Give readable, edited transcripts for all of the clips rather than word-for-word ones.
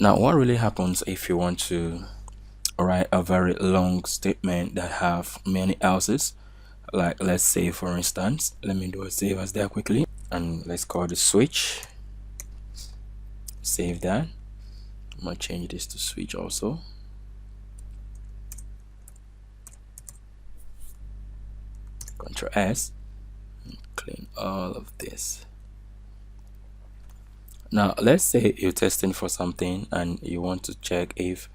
Now, what really happens if you want to write a very long statement that have many else's? Like, let's say, for instance, let me do a save as there quickly, and let's call the switch. Save that. I'm gonna change this to switch also. Ctrl S, and clean all of this. Now, let's say you're testing for something and you want to check if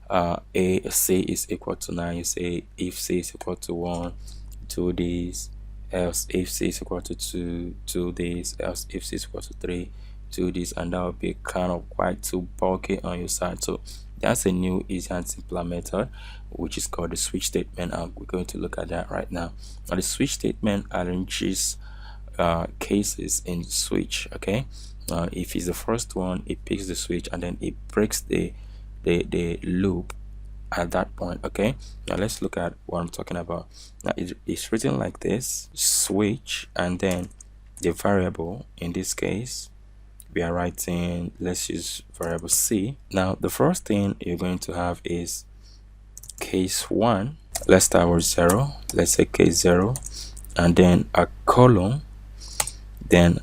C is equal to 9. You say if C is equal to 1, do this, else if C is equal to 2, do this, else if C is equal to 3, do this, and that would be kind of quite too bulky on your side. So that's a new, easy and simpler method, which is called the switch statement, and we're going to look at that right now. Now, the switch statement arranges cases in switch. Okay, if it's the first one, it picks the switch and then it breaks the loop at that point. Okay, now let's look at what I'm talking about. Now it's written like this: switch, and then the variable, in this case we are writing, let's use variable C. Now the first thing you're going to have is case 1. Let's start with 0. Let's say case 0, and then a colon, then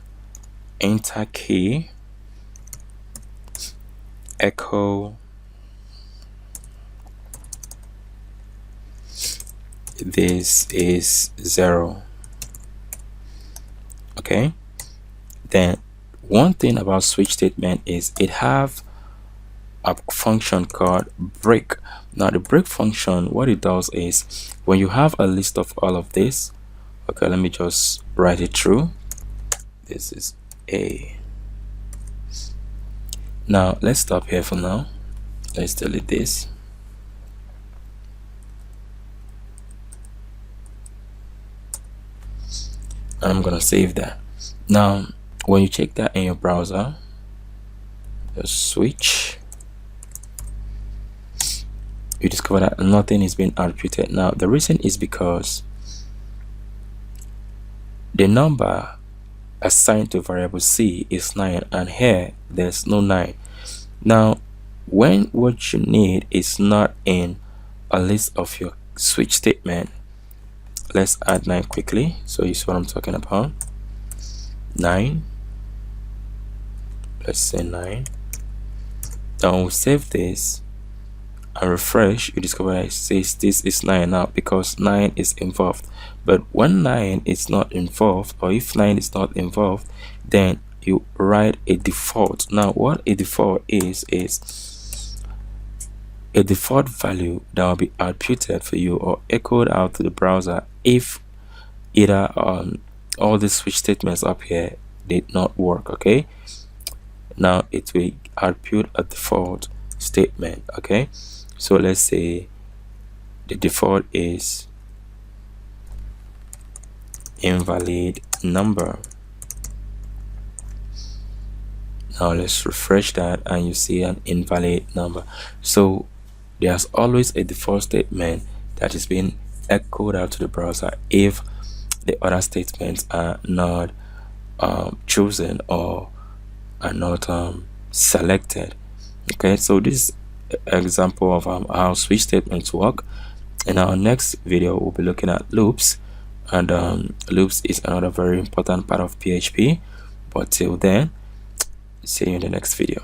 enter key, echo this is 0. Okay, then one thing about switch statement is it have a function called break. Now the break function, what it does is when you have a list of all of this, okay, let me just write it through. This is A. Now let's stop here for now. Let's delete this. And I'm gonna save that. Now when you check that in your browser, just switch, you discover that nothing is being outputted. Now the reason is because the number assigned to variable C is 9, and here there's no 9. Now when what you need is not in a list of your switch statement, let's add 9 quickly so you see what I'm talking about. 9, let's say 9. Now we'll save this and refresh. You discover that it says this is 9 now because 9 is involved. But when 9 is not involved, or if 9 is not involved, then you write a default. Now what a default is a default value that will be outputted for you or echoed out to the browser if either all the switch statements up here did not work. Okay, now it will output a default statement. Okay, so let's say the default is invalid number. Now let's refresh that and you see an invalid number. So there's always a default statement that is being echoed out to the browser if the other statements are not chosen or are not selected. Okay, so this is an example of how switch statements work. In our next video we'll be looking at loops, and loops is another very important part of PHP. But till then, see you in the next video.